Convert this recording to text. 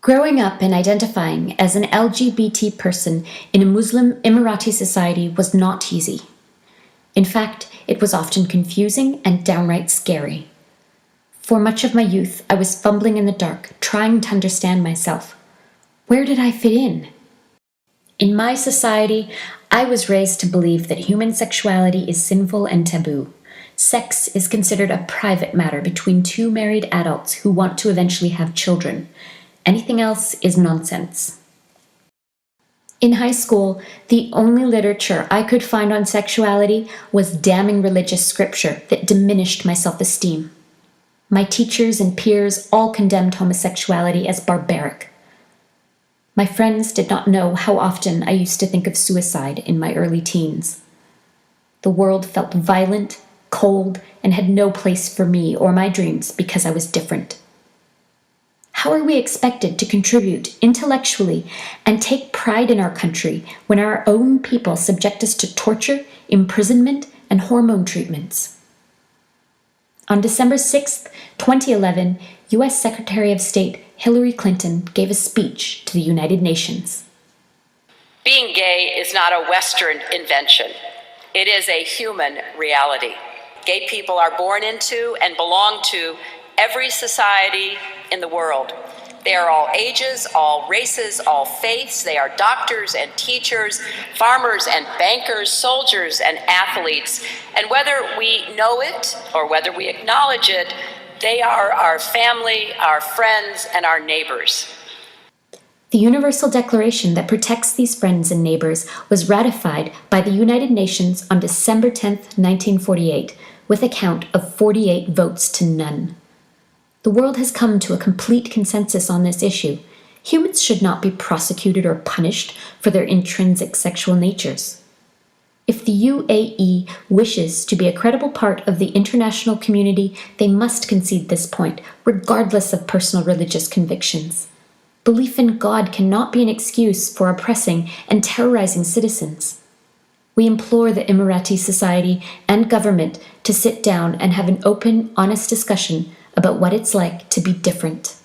Growing up and identifying as an LGBT person in a Muslim Emirati society was not easy. In fact, it was often confusing and downright scary. For much of my youth, I was fumbling in the dark, trying to understand myself. Where did I fit in? In my society, I was raised to believe that human sexuality is sinful and taboo. Sex is considered a private matter between two married adults who want to eventually have children. Anything else is nonsense. In high school, the only literature I could find on sexuality was damning religious scripture that diminished my self-esteem. My teachers and peers all condemned homosexuality as barbaric. My friends did not know how often I used to think of suicide in my early teens. The world felt violent, cold, and had no place for me or my dreams because I was different. How are we expected to contribute intellectually and take pride in our country when our own people subject us to torture, imprisonment, and hormone treatments? On December 6, 2011, U.S. Secretary of State Hillary Clinton gave a speech to the United Nations. Being gay is not a Western invention. It is a human reality. Gay people are born into and belong to every society in the world. They are all ages, all races, all faiths. They are doctors and teachers, farmers and bankers, soldiers and athletes. And whether we know it or whether we acknowledge it, they are our family, our friends, and our neighbors. The Universal Declaration that protects these friends and neighbors was ratified by the United Nations on December 10, 1948, with a count of 48 votes to none. The world has come to a complete consensus on this issue. Humans should not be prosecuted or punished for their intrinsic sexual natures. If the UAE wishes to be a credible part of the international community, they must concede this point, regardless of personal religious convictions. Belief in God cannot be an excuse for oppressing and terrorizing citizens. We implore the Emirati society and government to sit down and have an open, honest discussion about what it's like to be different.